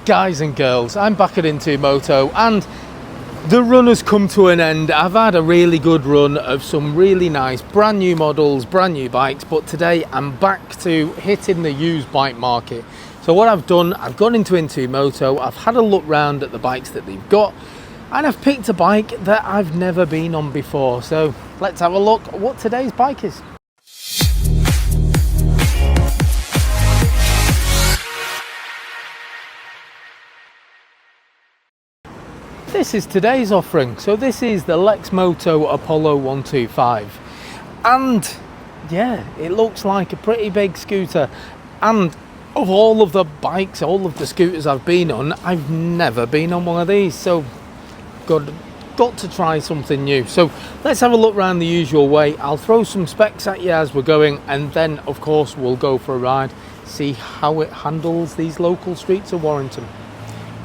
Guys and girls, I'm back at Into Moto and the run has come to an end. I've had a really good run of some really nice brand new models, brand new bikes, but today I'm back to hitting the used bike market. So what I've done, I've gone into Moto, I've had a look round at the bikes that they've got, and I've picked a bike that I've never been on before. So let's have a look at what today's bike is. This is today's offering. So this is the Lexmoto Apollo 125, and yeah, it looks like a pretty big scooter. And of all of the bikes, all of the scooters I've been on, I've never been on one of these, so got to try something new. So let's have a look around the usual way. I'll throw some specs at you as we're going, and then of course we'll go for a ride, see how it handles these local streets of Warrington.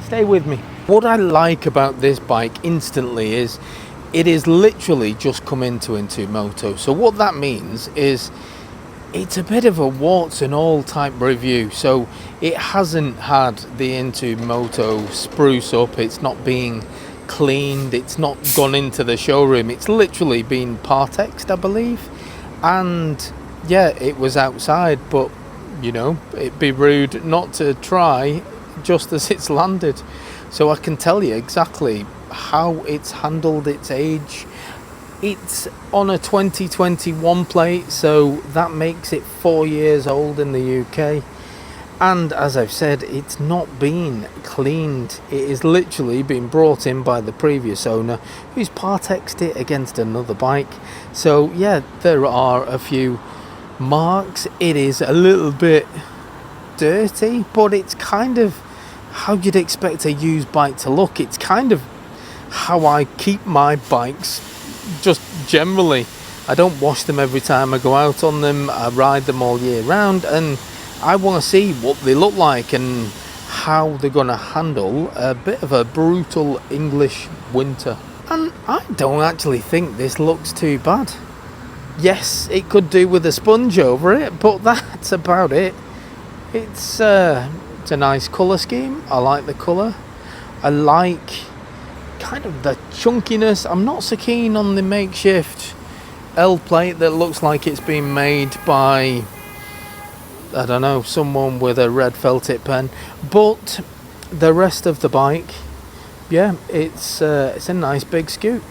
Stay with me. What I like about this bike instantly is it is literally just come into Moto. So what that means is it's a bit of a warts and all type review. So it hasn't had the Moto spruce up, it's not being cleaned, it's not gone into the showroom, it's literally been partexed, I believe. And yeah, it was outside, but you know, it'd be rude not to try just as it's landed. So I can tell you exactly how it's handled its age. It's on a 2021 plate, so that makes it 4 years old in the UK. And as I've said, it's not been cleaned. It is literally been brought in by the previous owner, who's partexed it against another bike. So yeah, there are a few marks. It is a little bit dirty, but it's kind of how you'd expect a used bike to look. It's kind of how I keep my bikes just generally. I don't wash them every time I go out on them. I ride them all year round, and I want to see what they look like and how they're going to handle a bit of a brutal English winter. And I don't actually think this looks too bad. Yes, it could do with a sponge over it, but that's about it. It's a nice colour scheme. I like the colour. I like kind of the chunkiness. I'm not so keen on the makeshift L plate that looks like it's been made by, I don't know, someone with a red felt tip pen. But the rest of the bike, yeah, it's a nice big scoot.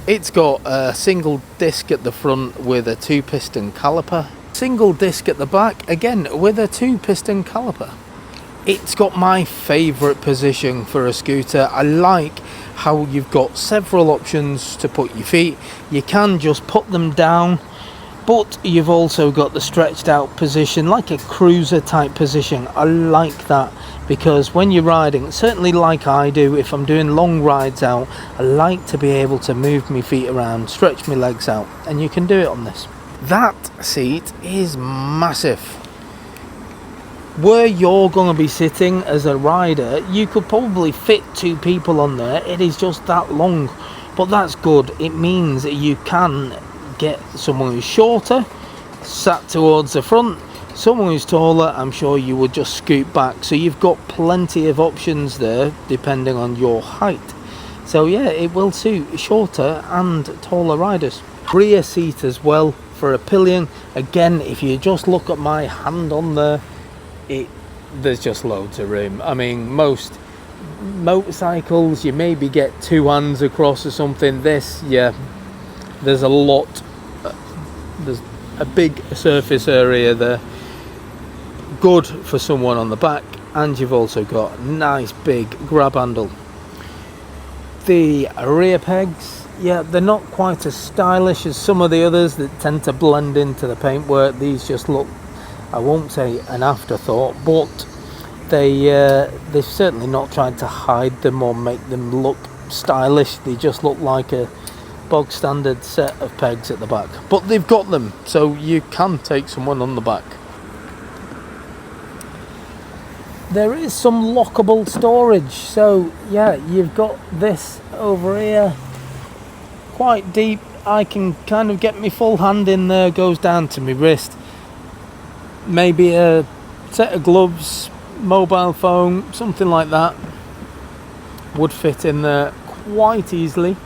It's got a single disc at the front with a 2-piston caliper. Single disc at the back, again with a 2-piston caliper. It's got my favourite position for a scooter. I like how you've got several options to put your feet. You can just put them down, but you've also got the stretched out position, like a cruiser type position. I like that because when you're riding, certainly like I do, if I'm doing long rides out, I like to be able to move my feet around, stretch my legs out, and you can do it on this. That seat is massive. Where you're going to be sitting as a rider, you could probably fit 2 people on there. It is just that long, but that's good. It means that you can get someone who's shorter sat towards the front, someone who's taller, I'm sure you would just scoot back. So you've got plenty of options there depending on your height. So yeah, it will suit shorter and taller riders. Rear seat as well for a pillion. Again, if you just look at my hand on there, there's just loads of room. I mean, most motorcycles you maybe get 2 hands across or something. This, yeah, there's a lot, there's a big surface area there. Good for someone on the back, and you've also got a nice big grab handle. The rear pegs, yeah, they're not quite as stylish as some of the others that tend to blend into the paintwork. These just look, I won't say an afterthought, but they've certainly not tried to hide them or make them look stylish. They just look like a bog standard set of pegs at the back, but they've got them, so you can take someone on the back. There is some lockable storage, so yeah, you've got this over here quite deep. I can kind of get my full hand in there, goes down to my wrist. Maybe a set of gloves, mobile phone, something like that would fit in there quite easily.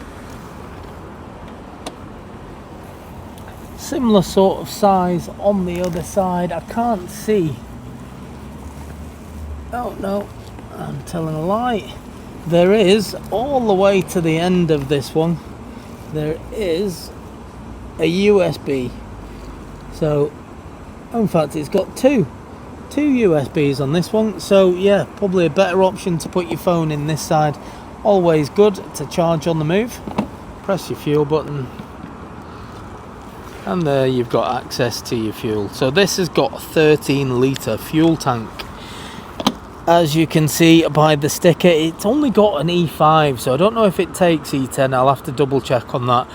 Similar sort of size on the other side. I can't see. Oh no, I'm telling a lie. There is, all the way to the end of this one, there is a USB. So in fact it's got two USBs on this one, so yeah, probably a better option to put your phone in this side. Always good to charge on the move. Press your fuel button and there you've got access to your fuel. So this has got a 13-litre fuel tank. As you can see by the sticker, it's only got an E5, so I don't know if it takes E10. I'll have to double check on that.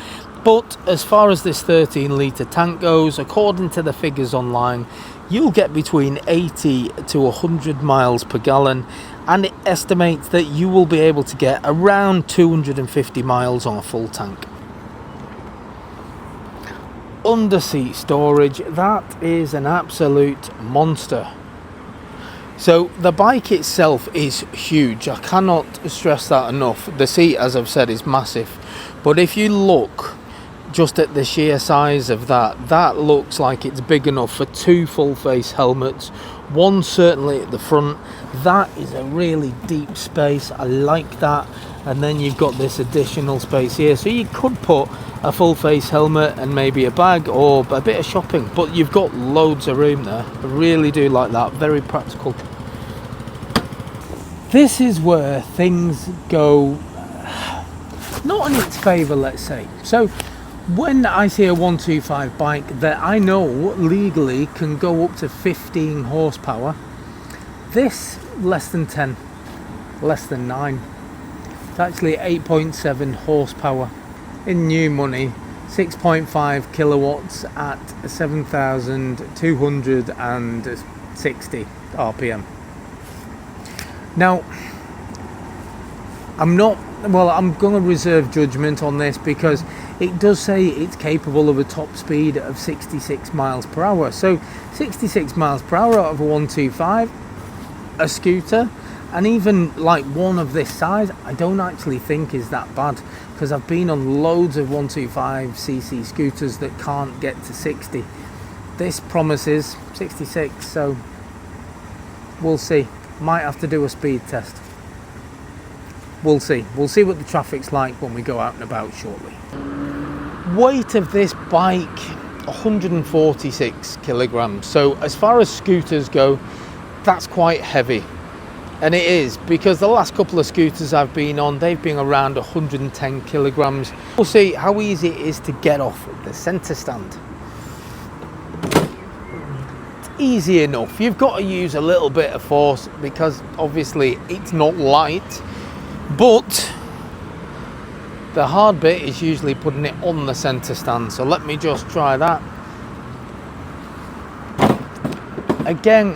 But as far as this 13-litre tank goes, according to the figures online, you'll get between 80 to 100 miles per gallon, and it estimates that you will be able to get around 250 miles on a full tank. Under-seat storage, that is an absolute monster. So the bike itself is huge. I cannot stress that enough. The seat, as I've said, is massive. But if you look just at the sheer size of that, that looks like it's big enough for two full face helmets. One certainly at the front. That is a really deep space. I like that. And then you've got this additional space here. So you could put a full face helmet and maybe a bag or a bit of shopping, but you've got loads of room there. I really do like that. Very practical. This is where things go not in its favour, let's say. So when I see a 125 bike that I know legally can go up to 15 horsepower, this less than 10, less than 9. It's actually 8.7 horsepower in new money, 6.5 kilowatts at 7,260 RPM. Now, I'm going to reserve judgment on this because it does say it's capable of a top speed of 66 miles per hour. So 66 miles per hour out of a 125, a scooter, and even like one of this size, I don't actually think is that bad, because I've been on loads of 125cc scooters that can't get to 60. This promises 66, so we'll see. Might have to do a speed test. We'll see what the traffic's like when we go out and about shortly. Weight of this bike, 146 kilograms. So as far as scooters go, that's quite heavy. And it is, because the last couple of scooters I've been on, they've been around 110 kilograms. We'll see how easy it is to get off the centre stand. It's easy enough. You've got to use a little bit of force because obviously it's not light, but the hard bit is usually putting it on the centre stand. So let me just try that. Again,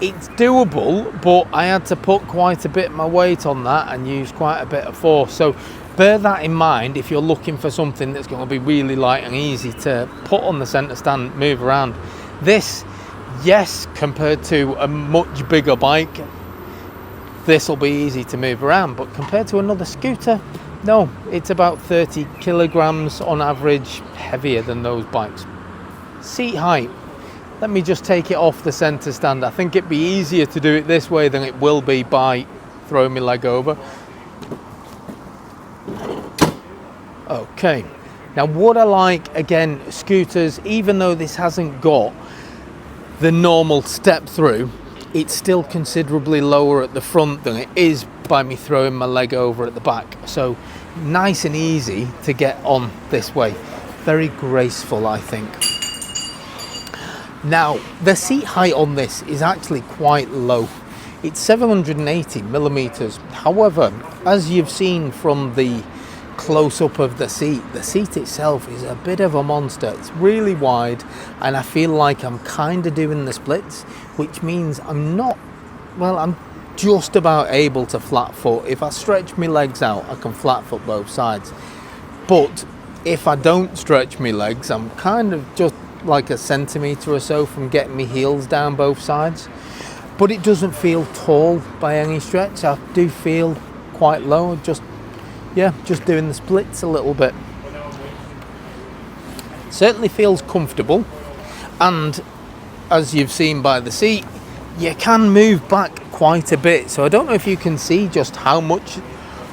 it's doable, but I had to put quite a bit of my weight on that and use quite a bit of force. So bear that in mind if you're looking for something that's going to be really light and easy to put on the centre stand, move around. This, yes, compared to a much bigger bike, this will be easy to move around, but compared to another scooter, no, it's about 30 kilograms on average heavier than those bikes. Seat height. Let me just take it off the centre stand. I think it'd be easier to do it this way than it will be by throwing my leg over. Okay. Now what I like, again, scooters, even though this hasn't got the normal step through, it's still considerably lower at the front than it is by me throwing my leg over at the back. So nice and easy to get on this way. Very graceful, I think. Now, the seat height on this is actually quite low. It's 780 millimeters. However, as you've seen from the close-up of the seat itself is a bit of a monster. It's really wide, and I feel like I'm kind of doing the splits, which means I'm just about able to flat foot. If I stretch my legs out, I can flat foot both sides. But if I don't stretch my legs, I'm kind of just like a centimetre or so from getting my heels down both sides. but it doesn't feel tall by any stretch. I do feel quite low, just doing the splits a little bit. Certainly feels comfortable, and as you've seen by the seat, you can move back quite a bit. So I don't know if you can see just how much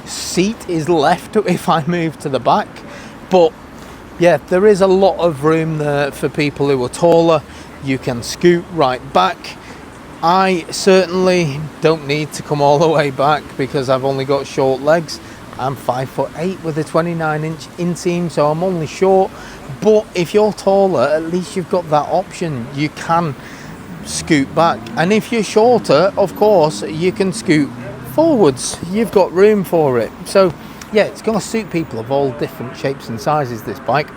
seat is left if I move to the back, but yeah, there is a lot of room there for people who are taller. You can scoot right back. I certainly don't need to come all the way back because I've only got short legs. I'm 5'8" with a 29-inch inseam, so I'm only short. But if you're taller, at least you've got that option. You can scoot back, and if you're shorter, of course, you can scoot forwards. You've got room for it. So yeah, it's going to suit people of all different shapes and sizes, this bike.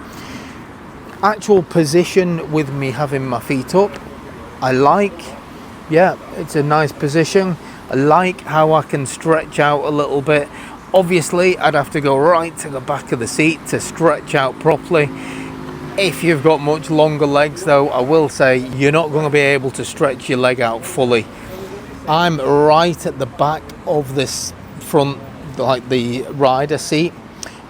Actual position with me having my feet up, I like. Yeah, it's a nice position. I like how I can stretch out a little bit. Obviously, I'd have to go right to the back of the seat to stretch out properly. If you've got much longer legs though, I will say you're not going to be able to stretch your leg out fully. I'm right at the back of this front, like the rider seat,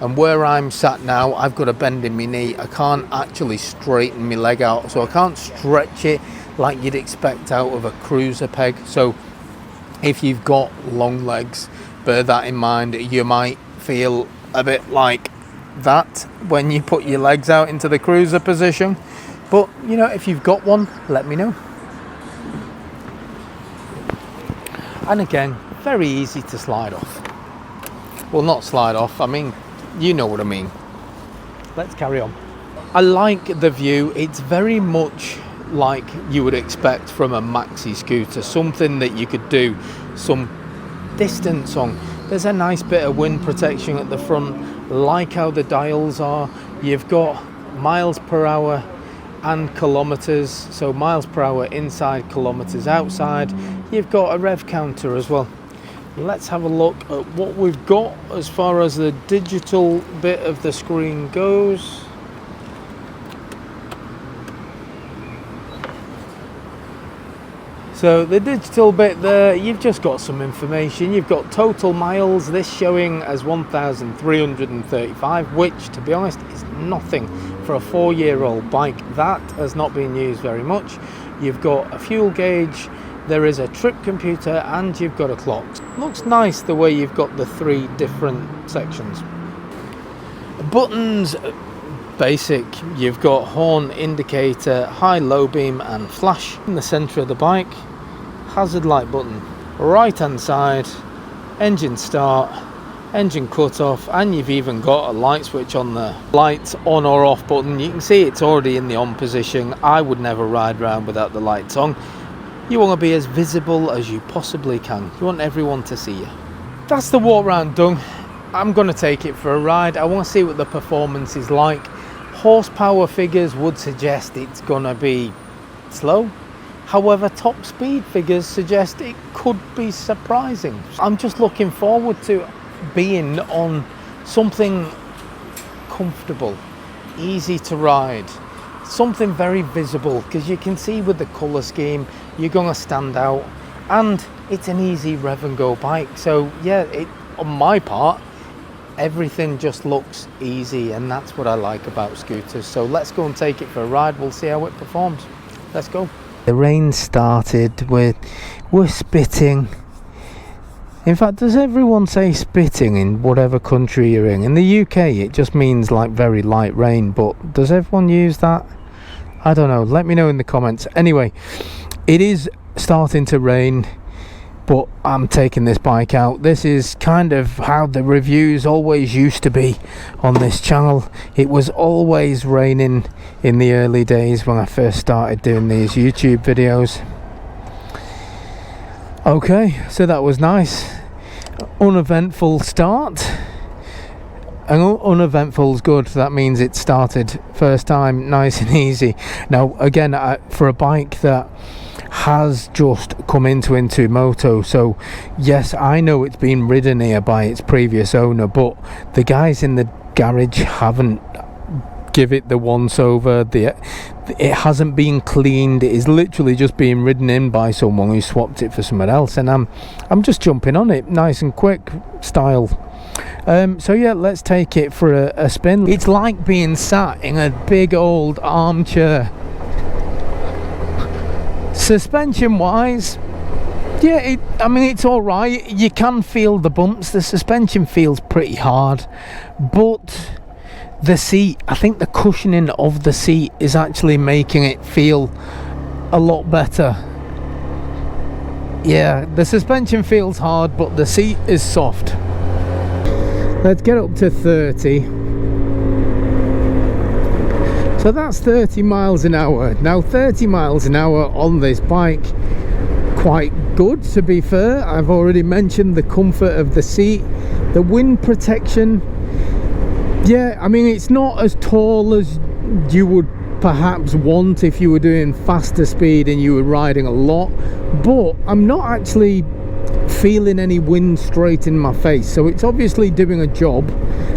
and where I'm sat now, I've got a bend in my knee. I can't actually straighten my leg out, so I can't stretch it like you'd expect out of a cruiser peg. So if you've got long legs, bear that in mind. You might feel a bit like that when you put your legs out into the cruiser position, but you know, if you've got one, let me know. And again, very easy to slide off. Well, not slide off, I mean, you know what I mean. Let's carry on. I like the view. It's very much like you would expect from a maxi scooter, something that you could do some distance on. There's a nice bit of wind protection at the front. Like how the dials are. You've got miles per hour and kilometers, so miles per hour inside, kilometers outside. You've got a rev counter as well. Let's have a look at what we've got as far as the digital bit of the screen goes. So the digital bit there, you've just got some information. You've got total miles, this showing as 1,335, which to be honest is nothing for a 4-year-old bike. That has not been used very much. You've got a fuel gauge, there is a trip computer, and you've got a clock. Looks nice the way you've got the 3 different sections. Buttons, basic. You've got horn, indicator, high, low beam and flash. In the centre of the bike, hazard light button. Right hand side, engine start, engine cut off, and you've even got a light switch on the lights on or off button. You can see it's already in the on position. I would never ride around without the lights on. You want to be as visible as you possibly can. You want everyone to see you. That's the walk round done. I'm going to take it for a ride. I want to see what the performance is like. Horsepower figures would suggest it's going to be slow. However, top speed figures suggest it could be surprising. I'm just looking forward to being on something comfortable, easy to ride, something very visible, because you can see with the colour scheme you're going to stand out, and it's an easy rev and go bike. So yeah, on my part, everything just looks easy, and that's what I like about scooters. So let's go and take it for a ride. We'll see how it performs. Let's go. The rain started. We're spitting. In fact, does everyone say spitting in whatever country you're in? In the UK it just means like very light rain, but does everyone use that? I don't know, let me know in the comments. Anyway, it is starting to rain, but I'm taking this bike out. This is kind of how the reviews always used to be on this channel. It was always raining in the early days when I first started doing these YouTube videos. Okay, so that was nice. Uneventful start. And uneventful is good. That means it started first time nice and easy. Now again, for a bike that has just come into moto, so yes, I know it's been ridden here by its previous owner, but the guys in the garage haven't give it the once over. it hasn't been cleaned. It is literally just being ridden in by someone who swapped it for someone else, and I'm just jumping on it nice and quick style. So yeah, let's take it for a spin. It's like being sat in a big old armchair. Suspension wise, yeah, I mean, it's all right. You can feel the bumps. The suspension feels pretty hard, but the seat, I think the cushioning of the seat is actually making it feel a lot better. Yeah, the suspension feels hard, but the seat is soft. Let's get up to 30. So that's 30 miles an hour. Now 30 miles an hour on this bike, quite good to be fair. I've already mentioned the comfort of the seat, the wind protection. Yeah, I mean, it's not as tall as you would perhaps want if you were doing faster speed and you were riding a lot, but I'm not actually feeling any wind straight in my face, so it's obviously doing a job.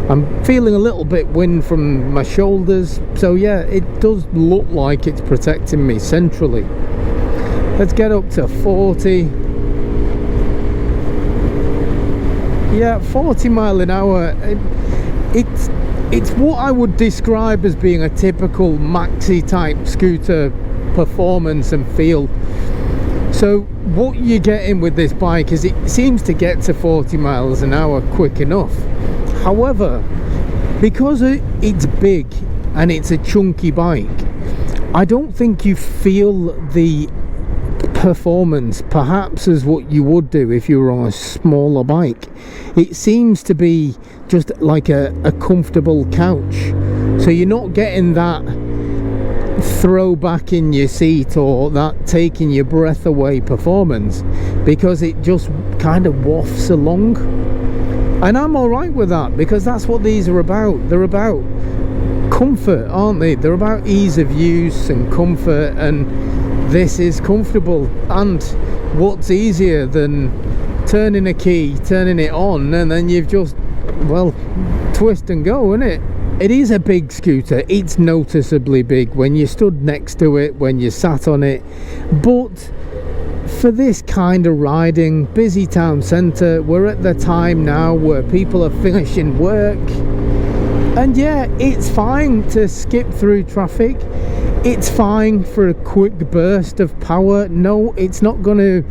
I'm feeling a little bit wind from my shoulders, so yeah, it does look like it's protecting me centrally. Let's get up to 40. Yeah, 40 mile an hour. It's what I would describe as being a typical maxi type scooter performance and feel. So what you're getting with this bike is it seems to get to 40 miles an hour quick enough. However, because it's big and it's a chunky bike, I don't think you feel the performance perhaps as what you would do if you were on a smaller bike. It seems to be just like a comfortable couch, so you're not getting that throw back in your seat or that taking your breath away performance, because it just kind of wafts along, and I'm all right with that, because that's what these are about. They're about comfort, aren't they? They're about ease of use and comfort, and this is comfortable. And what's easier than turning a key, turning it on, and then you've just, well, twist and go, isn't it? It is a big scooter. It's noticeably big when you stood next to it, when you sat on it, but for this kind of riding, busy town centre, we're at the time now where people are finishing work, and yeah, it's fine to skip through traffic. It's fine for a quick burst of power. No, it's not going to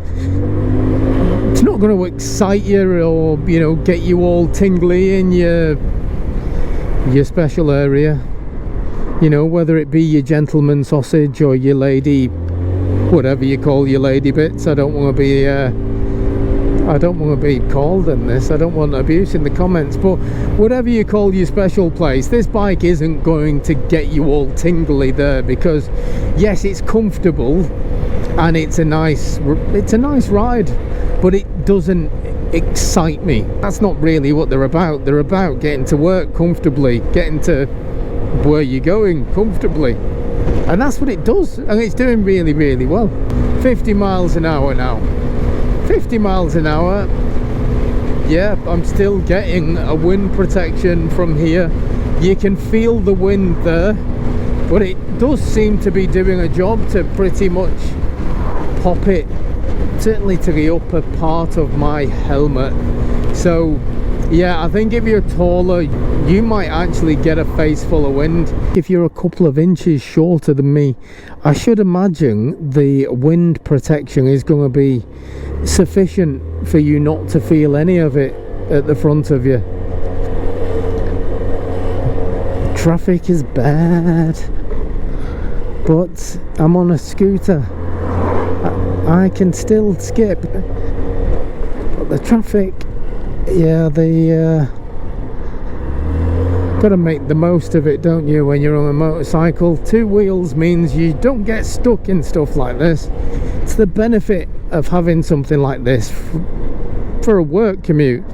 excite you or, you know, get you all tingly in your special area, you know, whether it be your gentleman sausage or your lady, whatever you call your lady bits. I don't want to be called in this. I don't want abuse in the comments, but whatever you call your special place, this bike isn't going to get you all tingly there, because yes, it's comfortable and it's a nice ride, but it doesn't excite me. That's not really what they're about. They're about getting to work comfortably, getting to where you're going comfortably, and that's what it does, and it's doing really, really well. 50 miles an hour now. 50 miles an hour. Yeah, I'm still getting a wind protection from here. You can feel the wind there, but it does seem to be doing a job to pretty much pop it, certainly to the upper part of my helmet. So yeah, I think if you're taller, you might actually get a face full of wind. If you're a couple of inches shorter than me, I should imagine the wind protection is going to be sufficient for you not to feel any of it at the front of you. Traffic is bad, but I'm on a scooter. I can still skip, but the traffic, yeah, gotta make the most of it, don't you, when you're on a motorcycle? Two wheels means you don't get stuck in stuff like this. It's the benefit of having something like this for a work commute.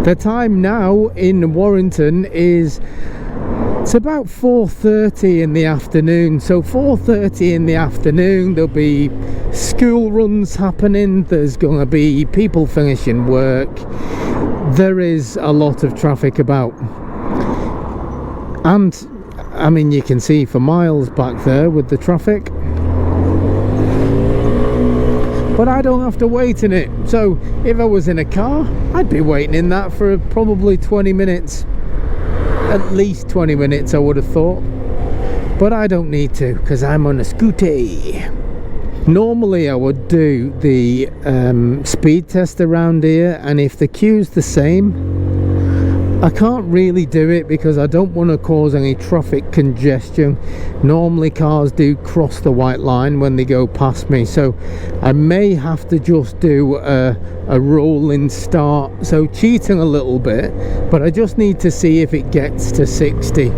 The time now in Warrington is, it's about 4:30 in the afternoon. So 4:30 in the afternoon, there'll be school runs happening, there's going to be people finishing work, there is a lot of traffic about. And I mean, you can see for miles back there with the traffic, but I don't have to wait in it. So if I was in a car, I'd be waiting in that for probably 20 minutes, at least 20 minutes I would have thought, but I don't need to because I'm on a scooter. Normally I would do the speed test around here, and if the queue's the same, I can't really do it because I don't want to cause any traffic congestion. Normally cars do cross the white line when they go past me, so I may have to just do a rolling start, so cheating a little bit, but I just need to see if it gets to 60.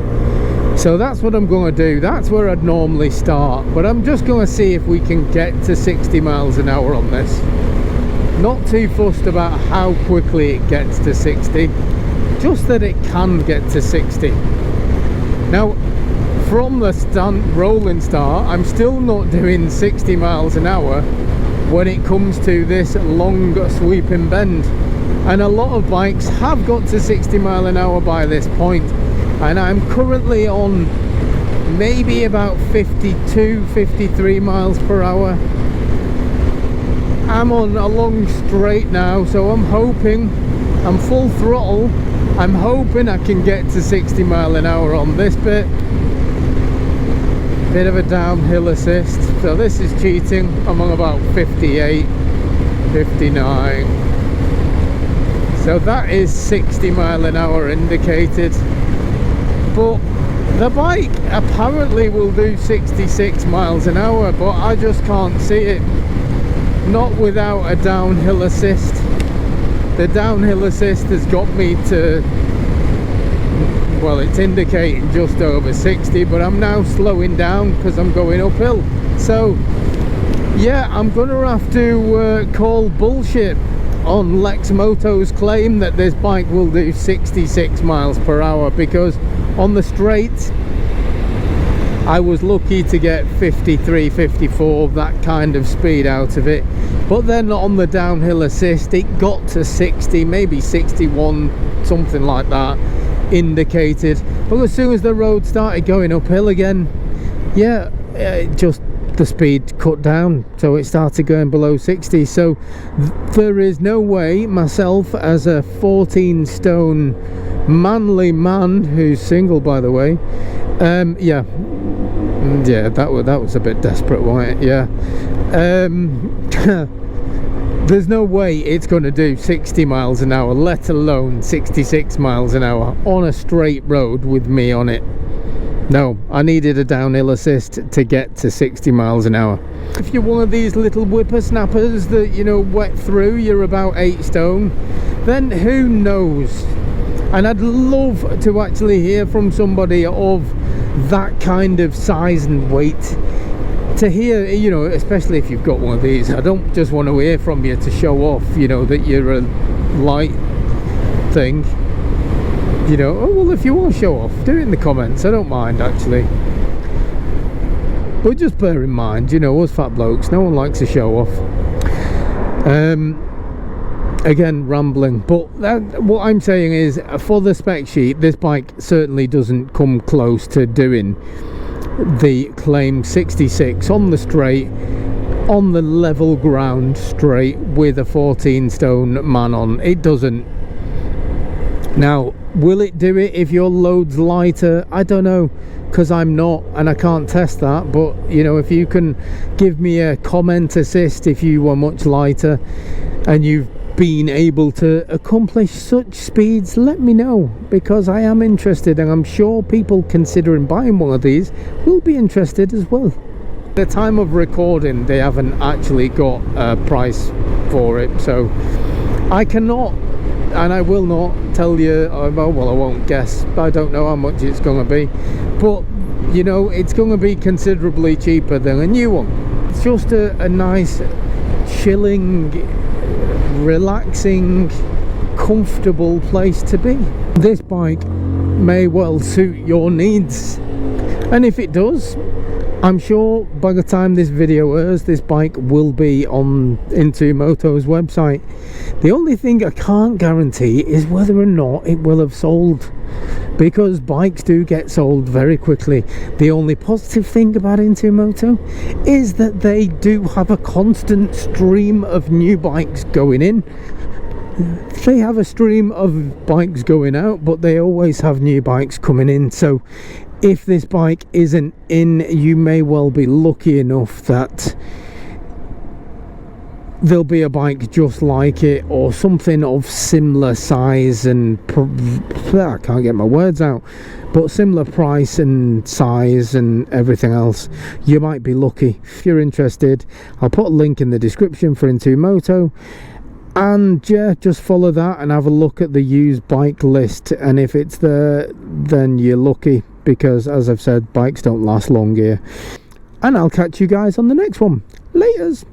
So that's what I'm going to do. That's where I'd normally start, but I'm just going to see if we can get to 60 miles an hour on this. Not too fussed about how quickly it gets to 60, just that it can get to 60. Now, from the rolling start, I'm still not doing 60 miles an hour when it comes to this long sweeping bend, and a lot of bikes have got to 60 mile an hour by this point, and I'm currently on maybe about 52, 53 miles per hour. I'm on a long straight now, so I'm hoping, I'm full throttle, I'm hoping I can get to 60 mile an hour on this bit. Bit of a downhill assist, so this is cheating. I'm on about 58, 59. So that is 60 mile an hour indicated. But the bike apparently will do 66 miles an hour, but I just can't see it. Not without a downhill assist. The downhill assist has got me to, well, it's indicating just over 60, but I'm now slowing down because I'm going uphill. So yeah, I'm gonna have to call bullshit on Lexmoto's claim that this bike will do 66 miles per hour, because on the straight I was lucky to get 53, 54, that kind of speed out of it. But then on the downhill assist, it got to 60, maybe 61, something like that, indicated. But as soon as the road started going uphill again, yeah, just the speed cut down, so it started going below 60. So there is no way myself, as a 14 stone manly man who's single, by the way, yeah, that was a bit desperate, wasn't it? Yeah. There's no way it's going to do 60 miles an hour, let alone 66 miles an hour on a straight road with me on it. No, I needed a downhill assist to get to 60 miles an hour. If you're one of these little whippersnappers that, you know, wet through, you're about 8 stone, then who knows? And I'd love to actually hear from somebody of that kind of size and weight, to hear, you know, especially if you've got one of these. I don't just want to hear from you to show off, you know, that you're a light thing. You know, oh, well, if you want to show off, do it in the comments. I don't mind, actually. But just bear in mind, you know, us fat blokes, no one likes to show off. Again, rambling, but what I'm saying is, for the spec sheet, this bike certainly doesn't come close to doing the claimed 66 on the straight, on the level ground straight, with a 14 stone man on. It doesn't. Now, will it do it if your load's lighter? I don't know, because I'm not, and I can't test that. But you know, if you can give me a comment assist if you were much lighter and you've been able to accomplish such speeds, let me know, because I am interested, and I'm sure people considering buying one of these will be interested as well. At the time of recording, they haven't actually got a price for it, so I cannot and I will not tell you, well, I won't guess. I don't know how much it's going to be, but you know, it's going to be considerably cheaper than a new one. It's just a nice, chilling, relaxing, comfortable place to be. This bike may well suit your needs, and if it does, I'm sure by the time this video airs, this bike will be on Into Moto's website. The only thing I can't guarantee is whether or not it will have sold, because bikes do get sold very quickly. The only positive thing about Into Moto is that they do have a constant stream of new bikes going in. They have a stream of bikes going out, but they always have new bikes coming in. So if this bike isn't in, you may well be lucky enough that there'll be a bike just like it, or something of similar size and I can't get my words out, but similar price and size and everything else. You might be lucky. If you're interested, I'll put a link in the description for Into Moto, and yeah, just follow that and have a look at the used bike list, and if it's there, then you're lucky, because as I've said, bikes don't last long here. And I'll catch you guys on the next one. Laters.